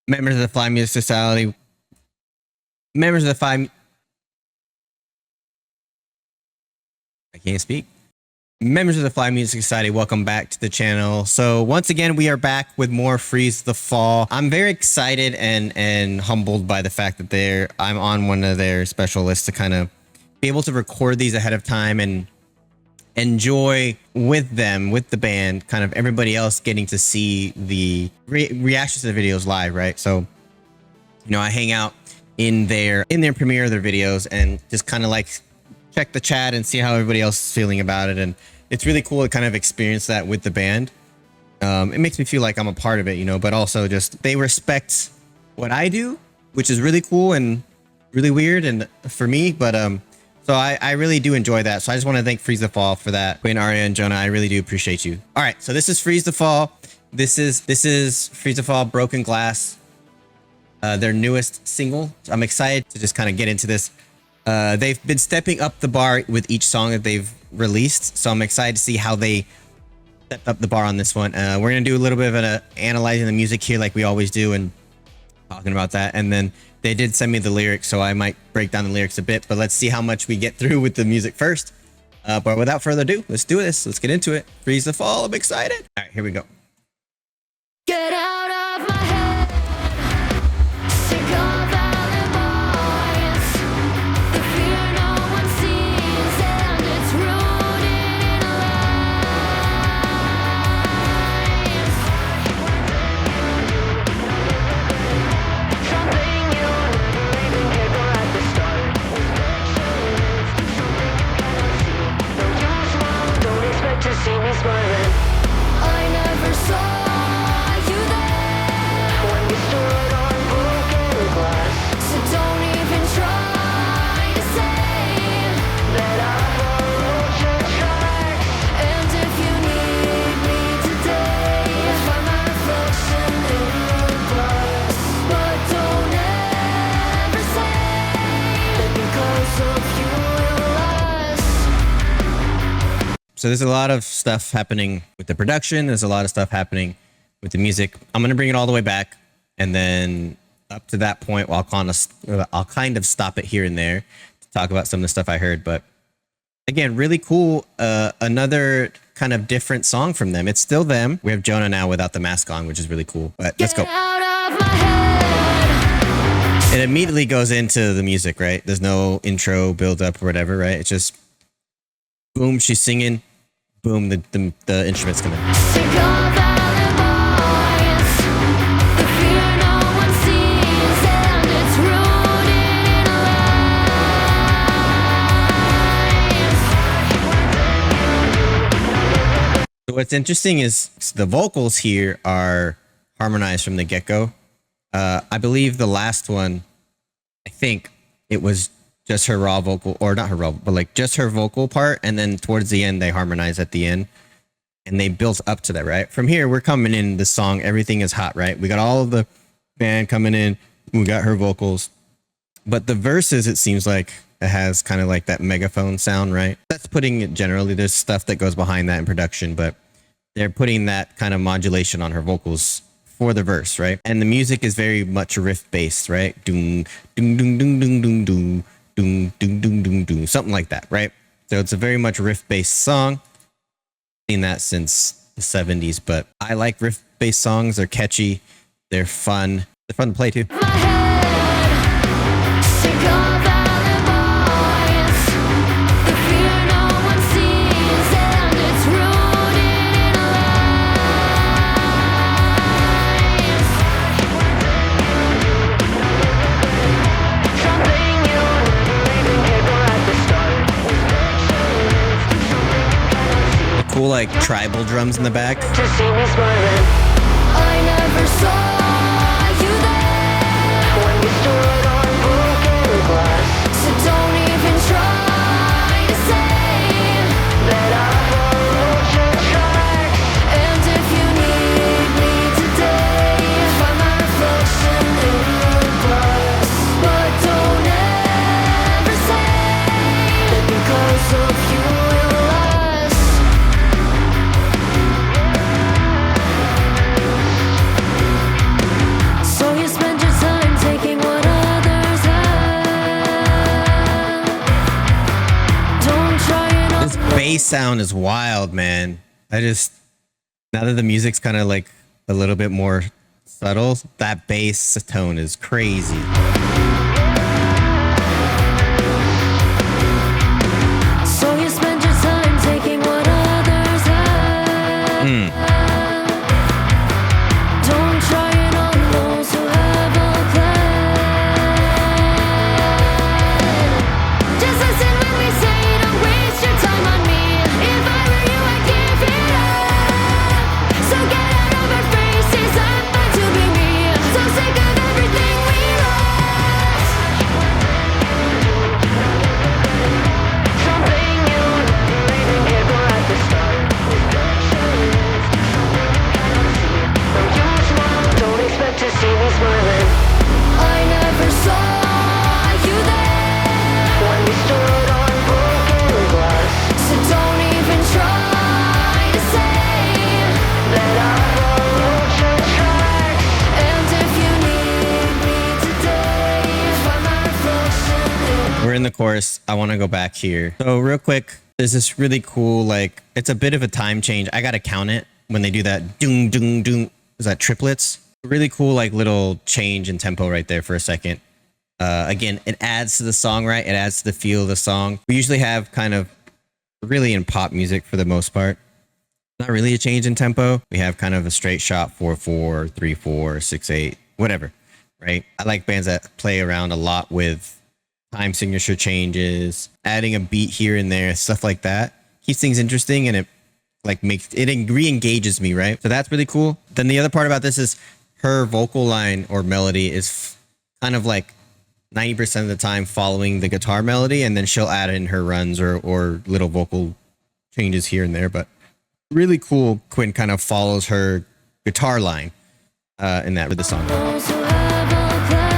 Members of the Fly Music Society. Members of the Fly. I can't speak. Members of the Fly Music Society, welcome back to the channel. So once again, we are back with more Freeze the Fall. I'm very excited and humbled by the fact that I'm on one of their special lists to kind of be able to record these ahead of time and enjoy with them, with the band, kind of everybody else getting to see the reactions to the videos live, right? So, you know, I hang out in their premiere of their videos and just kind of like check the chat and see how everybody else is feeling about it. And it's really cool to kind of experience that with the band. It makes me feel like I'm a part of it, you know, but also just they respect what I do, which is really cool and really weird and for me, but so I really do enjoy that. So I just want to thank Freeze the Fall for that. Quinn, Aria, and Jonah, I really do appreciate you. All right, so this is Freeze the Fall. This is Freeze the Fall, Broken Glass, their newest single. So I'm excited to just kind of get into this. They've been stepping up the bar with each song that they've released, so I'm excited to see how they stepped up the bar on this one. We're gonna do a little bit of an analyzing the music here, like we always do, and talking about that. And then they did send me the lyrics, so I might break down the lyrics a bit, but let's see how much we get through with the music first. But without further ado, let's do this. Let's get into it. Freeze the Fall. I'm excited. All right, here we go. Get out of my head. Sick of alibis. The fear no one sees, and it's rooted in lies. Something you leaving paper at the start. Don't you smile, don't expect to see me smiling. I never saw you there when we stood on broken glass. So don't even try to say that I followed your tracks. And if you need me today, find my reflection in the glass. But don't ever say that because of you it'll last. So there's a lot of stuff happening with the production. There's a lot of stuff happening with the music. I'm going to bring it all the way back. And then up to that point, I'll kind of stop it here and there to talk about some of the stuff I heard. But again, really cool. Another kind of different song from them. It's still them. We have Jonah now without the mask on, which is really cool. But let's go. Get out of my head. It immediately goes into the music, right? There's no intro, build up, or whatever, right? It's just boom, she's singing. Boom, the instruments come in. Sick of alibis. The fear no one sees, and it's rooted in lies. So what's interesting is the vocals here are harmonized from the get-go. I believe the last one, I think it was just her raw vocal, or not her raw, but like just her vocal part, and then towards the end they harmonize at the end, and they built up to that, right? From here, we're coming in the song, everything is hot, right? We got all of the band coming in, we got her vocals, but the verses, it seems like it has kind of like that megaphone sound, right? That's putting it generally. There's stuff that goes behind that in production, but they're putting that kind of modulation on her vocals for the verse, right? And the music is very much riff based, right? Doom, doom, doom, doom, doom, doom, doom. Doom, doom, doom, doom, doom, something like that, right? So it's a very much riff-based song. I've seen that since the 70s, but I like riff-based songs. They're catchy, they're fun. They're fun to play too. My head. Sick of alibis. The fear no one sees, and it's rooted in lies. Something you leaving paper at the start. The cool like tribal drums in the back. To see me smiling. I never saw you there when we stood on broken glass. So don't even try to say that I followed your tracks. And if you need me today, find my reflection in the glass. But don't ever say that because of you it'll last. bass sound is wild, man. I just, now that the music's kind of like a little bit more subtle, that bass tone is crazy. So you spend your time taking what others have. Don't try it on those who have a plan. Just listen when we say, don't waste your time on me. If I were you, I'd give it up. So get out of our faces, I'm meant to be me. So sick of everything we lost. Something new, leaving people at the start. Though you smile, don't expect to see me smiling. I never saw you there when we stood on broken glass. So don't even try to say that I followed your tracks. And if you need me today, find my reflection in We're in the chorus. I want to go back here. So real quick, there's this really cool, like, it's a bit of a time change. I got to count it when they do that doom, doom, doom. Is that triplets? Really cool, like, little change in tempo right there for a second. Again, it adds to the song, right? It adds to the feel of the song. We usually have kind of, really in pop music for the most part, not really a change in tempo. We have kind of a straight shot 4/4, 3/4, 6/8, whatever, right? I like bands that play around a lot with time signature changes, adding a beat here and there, stuff like that. Keeps things interesting, and it like makes it re-engages me, right? So that's really cool. Then the other part about this is her vocal line or melody is kind of like 90% of the time following the guitar melody, and then she'll add in her runs or little vocal changes here and there. But really cool. Quinn kind of follows her guitar line in that with the song. those who have a plan.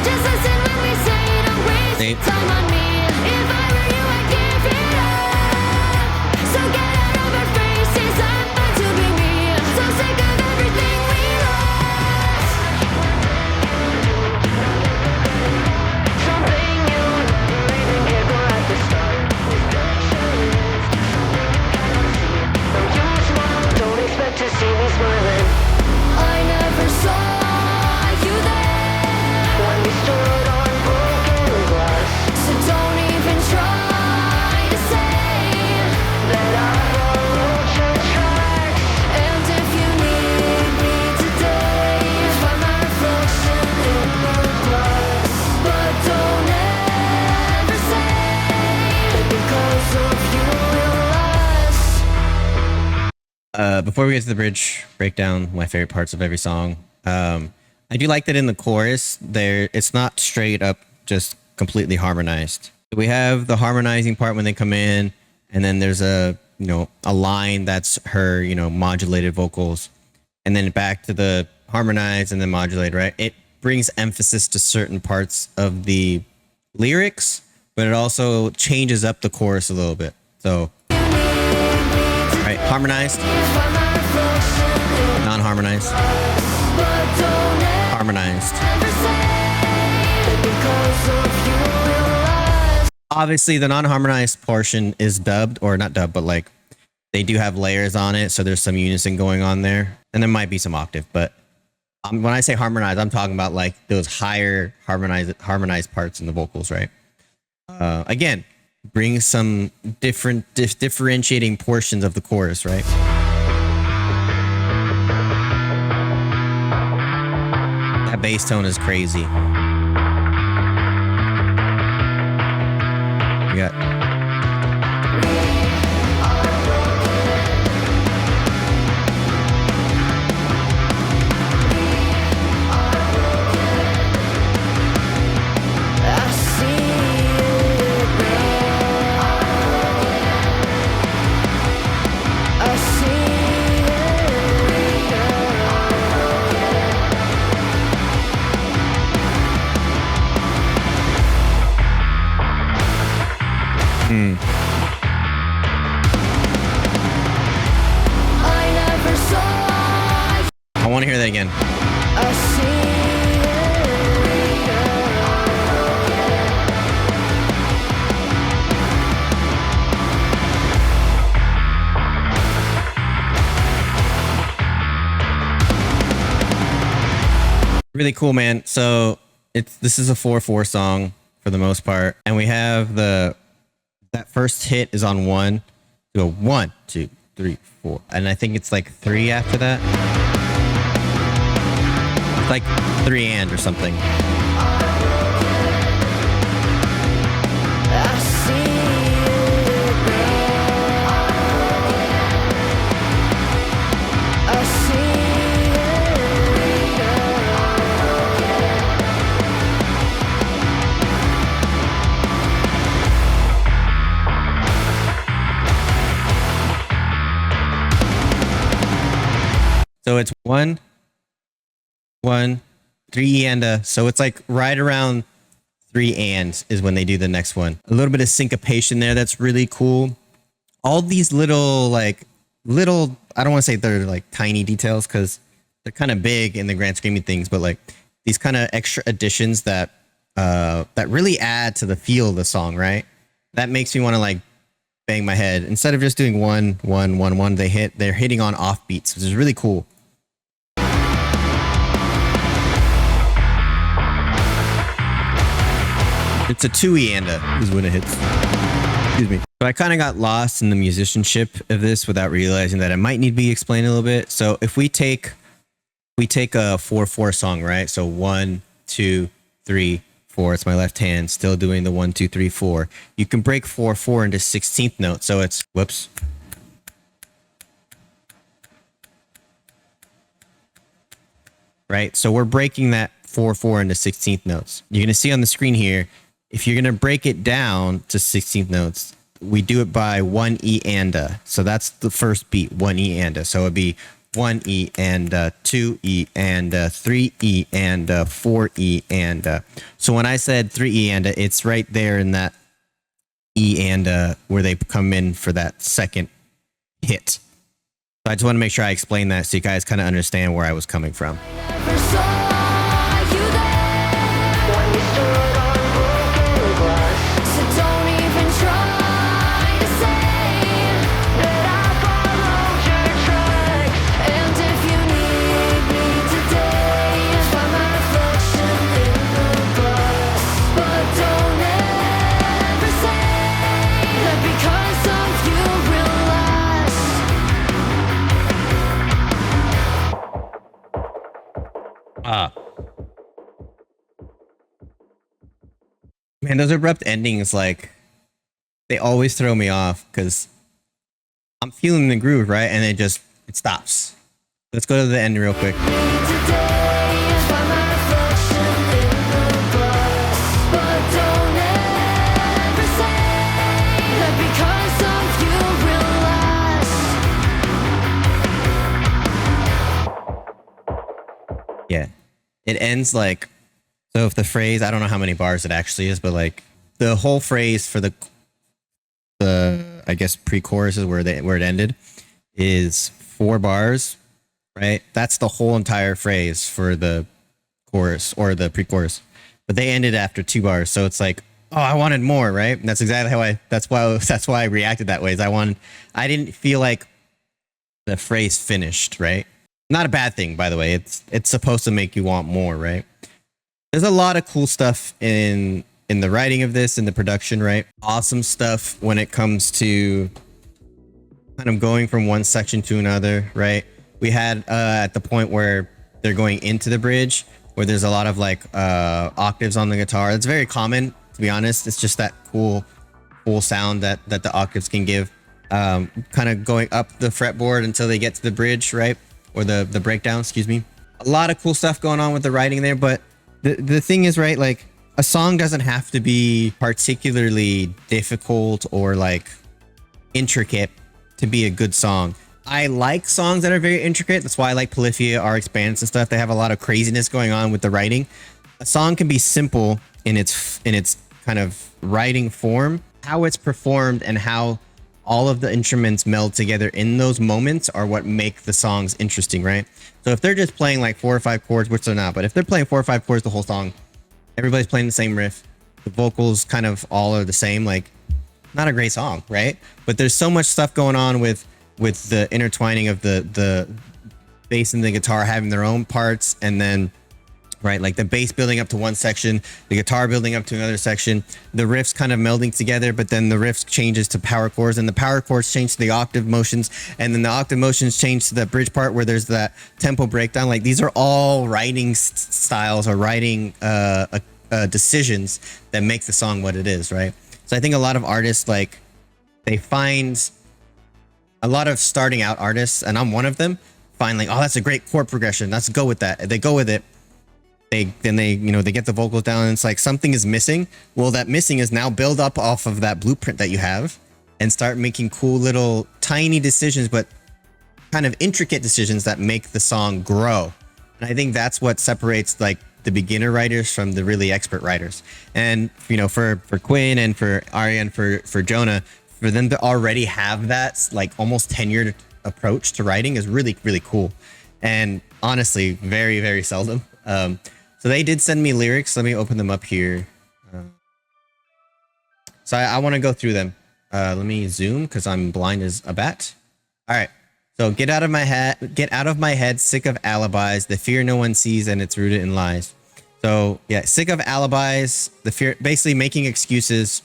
Just listen when we say, don't waste Nate. your time on me. If I were you, I'd give it up. So get out of our faces, I'm meant to be me. So sick of everything we lost. Something new, leaving people at the start. Though you smile, don't expect to see me smiling. I never saw you there when we stood on broken glass. So don't even try to say that I followed your tracks. And if you need me today, find my reflection in the glass. But don't ever say that because of you we'll last. Before we get to the bridge breakdown, my favorite parts of every song. I do like that in the chorus there, it's not straight up just completely harmonized. We have the harmonizing part when they come in, and then there's a line that's her modulated vocals, and then back to the harmonized and then modulated, right? It brings emphasis to certain parts of the lyrics, but it also changes up the chorus a little bit. So right, harmonized, non-harmonized, harmonized. Obviously, the non-harmonized portion is dubbed, or not dubbed, but like they do have layers on it, so there's some unison going on there, and there might be some octave. But when I say harmonized, I'm talking about like those higher harmonized parts in the vocals, right? Again, bring some differentiating portions of the chorus, right? That bass tone is crazy. We got I want to hear that again. Really cool, man. So this is a 4/4 song for the most part, and we have that first hit is on one. Go 1, 2, 3, 4, and I think it's like 3 after that. It's like 3 and or something. I see it now. I see it So it's 1, 1, 3 and so it's like right around 3 and is when they do the next one. A little bit of syncopation there. That's really cool. All these little I don't want to say they're like tiny details because they're kind of big in the grand scheme of things, but like these kind of extra additions that really add to the feel of the song, right? That makes me want to like bang my head instead of just doing 1, 1, 1, 1. They're hitting on offbeats, which is really cool. It's a 2 and is when it hits. Excuse me. So I kind of got lost in the musicianship of this without realizing that it might need to be explained a little bit. So if we take a 4/4 song, right? So 1, 2, 3, 4. It's my left hand still doing the 1, 2, 3, 4. You can break 4/4 into 16th notes. So it's whoops. Right? So we're breaking that 4/4 into 16th notes. You're going to see on the screen here, if you're going to break it down to 16th notes, we do it by 1 E and a. So that's the first beat, 1 E and a. So it'd be 1 E and 2 E and 3 E and 4 E and so when I said 3 E and it's right there in that E and where they come in for that second hit. So I just want to make sure I explain that so you guys kind of understand where I was coming from. never saw you there when you stood on broken glass. So don't even try to say that I followed your tracks. And if you need me today, find my reflection in the glass. But don't ever say that because of you will last. Man, those abrupt endings, like, they always throw me off because I'm feeling the groove, right? And it stops. Let's go to the end real quick. Yeah. It ends like, so if the phrase, I don't know how many bars it actually is, but like the whole phrase for the I guess pre-chorus is where it ended is 4 bars, right? That's the whole entire phrase for the chorus or the pre-chorus. But they ended after 2 bars, so it's like, oh, I wanted more, right? And that's exactly how that's why I reacted that way. Is I didn't feel like the phrase finished, right? Not a bad thing, by the way. It's supposed to make you want more, right? There's a lot of cool stuff in the writing of this, in the production, right? Awesome stuff when it comes to kind of going from one section to another, right? We had at the point where they're going into the bridge, where there's a lot of like octaves on the guitar. It's very common, to be honest. It's just that cool sound that the octaves can give. Kind of going up the fretboard until they get to the bridge, right? Or the breakdown, excuse me. A lot of cool stuff going on with the writing there, but the thing is, right, like a song doesn't have to be particularly difficult or like intricate to be a good song. I like songs that are very intricate. That's why I like Polyphia, RxBandits and stuff. They have a lot of craziness going on with the writing. A song can be simple in its kind of writing form. How it's performed and how all of the instruments meld together in those moments are what make the songs interesting, right? So if they're just playing like 4 or 5 chords, which they're not, but if they're playing 4 or 5 chords the whole song, everybody's playing the same riff, the vocals kind of all are the same, like not a great song, right? But there's so much stuff going on with the intertwining of the bass and the guitar having their own parts, and then right? Like the bass building up to one section, the guitar building up to another section, the riffs kind of melding together, but then the riffs changes to power chords, and the power chords change to the octave motions, and then the octave motions change to the bridge part where there's that tempo breakdown. Like these are all writing styles or writing decisions that make the song what it is, right? So I think a lot of artists, like, they find a lot of starting out artists, and I'm one of them, find like, oh, that's a great chord progression, let's go with that. They go with it. They get the vocals down, and it's like something is missing. Well, that missing is now build up off of that blueprint that you have and start making cool little tiny decisions, but kind of intricate decisions that make the song grow. And I think that's what separates like the beginner writers from the really expert writers. And for Quinn and for Arya and for Jonah, for them to already have that like almost tenured approach to writing is really, really cool. And honestly, very, very seldom. So they did send me lyrics. Let me open them up here. So I want to go through them. Let me zoom because I'm blind as a bat. All right. So get out of my head, sick of alibis, the fear no one sees, and it's rooted in lies. So yeah, sick of alibis, the fear, basically making excuses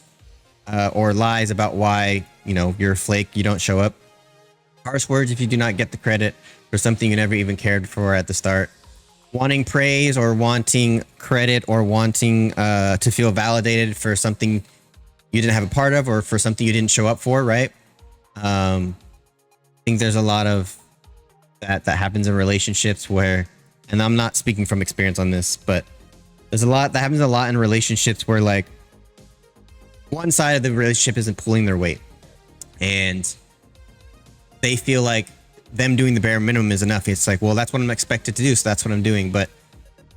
or lies about why you're a flake, you don't show up. Harsh words if you do not get the credit for something you never even cared for at the start. Wanting praise or wanting credit or wanting to feel validated for something you didn't have a part of or for something you didn't show up for, right? I think there's a lot of that happens in relationships where, and I'm not speaking from experience on this, but there's a lot that happens a lot in relationships where like one side of the relationship isn't pulling their weight and they feel like them doing the bare minimum is enough. It's like, well, that's what I'm expected to do, so that's what I'm doing. But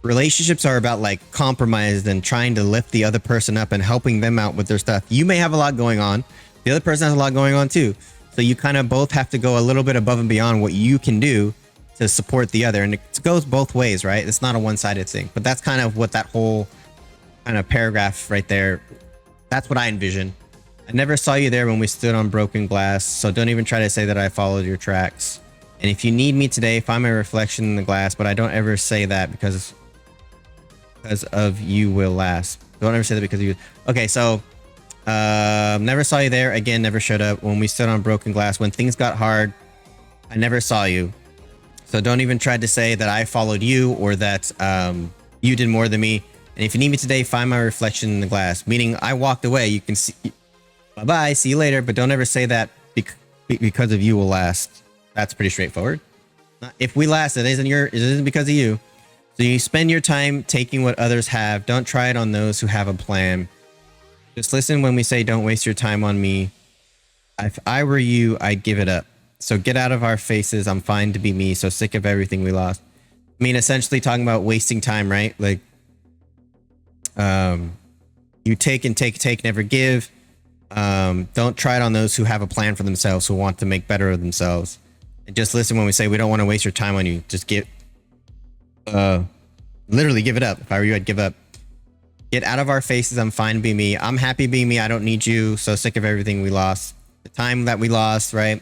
relationships are about like compromise and trying to lift the other person up and helping them out with their stuff. You may have a lot going on. The other person has a lot going on too. So you kind of both have to go a little bit above and beyond what you can do to support the other. And it goes both ways, right? It's not a one-sided thing. But that's kind of what that whole kind of paragraph right there, that's what I envision. I never saw you there when we stood on broken glass, so don't even try to say that I followed your tracks. And if you need me today, find my reflection in the glass, but I don't ever say that because of you will last. Don't ever say that because of you. Okay, so never saw you there. Again, never showed up when we stood on broken glass. When things got hard, I never saw you. So don't even try to say that I followed you or that you did more than me. And if you need me today, find my reflection in the glass. Meaning I walked away. You can see, bye-bye, see you later. But don't ever say that because of you will last. That's pretty straightforward. If we last, it isn't because of you. So you spend your time taking what others have. Don't try it on those who have a plan. Just listen when we say don't waste your time on me. If I were you, I'd give it up. So get out of our faces. I'm fine to be me. So sick of everything we lost. I mean, essentially talking about wasting time, right? Like, you take and take, never give. Don't try it on those who have a plan for themselves, who want to make better of themselves. And just listen when we say we don't want to waste your time on you. Just literally give it up. If I were you, I'd give up. Get out of our faces. I'm fine being me. I'm happy being me. I don't need you. So sick of everything we lost. The time that we lost, right?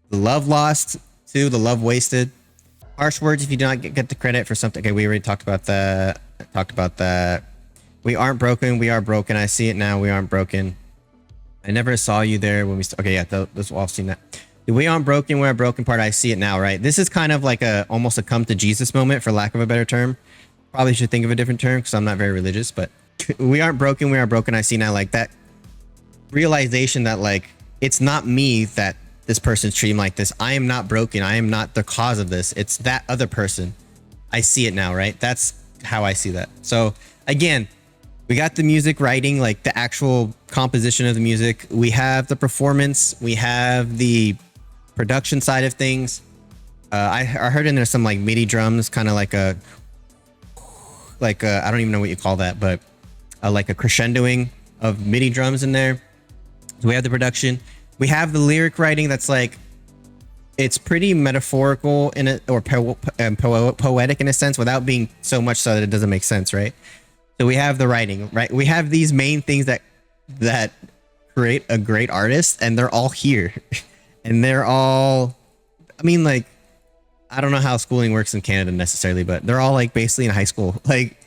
The love lost too. The love wasted. Harsh words if you do not get the credit for something. Okay, we already talked about that. We aren't broken. We are broken. I see it now. We aren't broken. I never saw you there when we. Okay, yeah, those all seen that. We aren't broken. We're a broken part. I see it now, right? This is kind of like almost a come to Jesus moment, for lack of a better term. Probably should think of a different term because I'm not very religious, but we aren't broken. We are broken. I see now, like that realization that like it's not me that this person's treating like this. I am not broken. I am not the cause of this. It's that other person. I see it now, right? That's how I see that. So again, we got the music writing, like the actual composition of the music. We have the performance. We have the production side of things. I heard in there some like MIDI drums, kind of like a I don't even know what you call that, but like a crescendoing of MIDI drums in there. So we have the production. We have the lyric writing that's like, it's pretty metaphorical in it, or poetic in a sense, without being so much so that it doesn't make sense, right? So we have the writing, right? We have these main things that create a great artist, and they're all here. And they're all, I mean, like, I don't know how schooling works in Canada necessarily, but they're all like basically in high school. Like,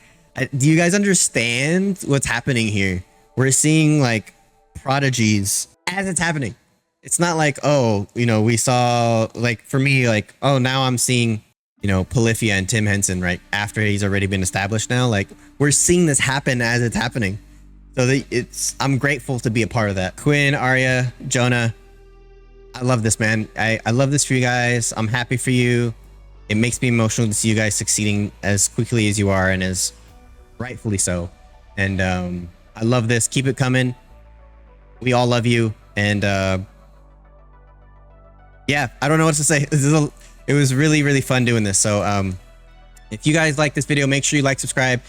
do you guys understand what's happening here? We're seeing like prodigies as it's happening. It's not like, oh, you know, we saw like for me, like, oh, now I'm seeing, you know, Polyphia and Tim Henson right after he's already been established now. Like we're seeing this happen as it's happening. So I'm grateful to be a part of that. Quinn, Arya, Jonah, I love this, man. I love this for you guys. I'm happy for you. It makes me emotional to see you guys succeeding as quickly as you are and as rightfully so. And I love this. Keep it coming. We all love you. And yeah, I don't know what to say. It was really, really fun doing this. So if you guys like this video, make sure you like, subscribe,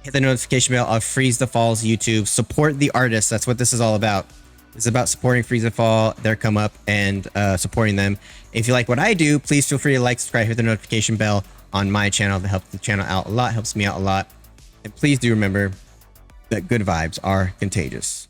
hit the notification bell of Freeze the Fall's YouTube. Support the artists. That's what this is all about. It's about supporting Freeze the Fall, their come up, and supporting them. If you like what I do, please feel free to like, subscribe, hit the notification bell on my channel. That helps the channel out a lot, helps me out a lot. And please do remember that good vibes are contagious.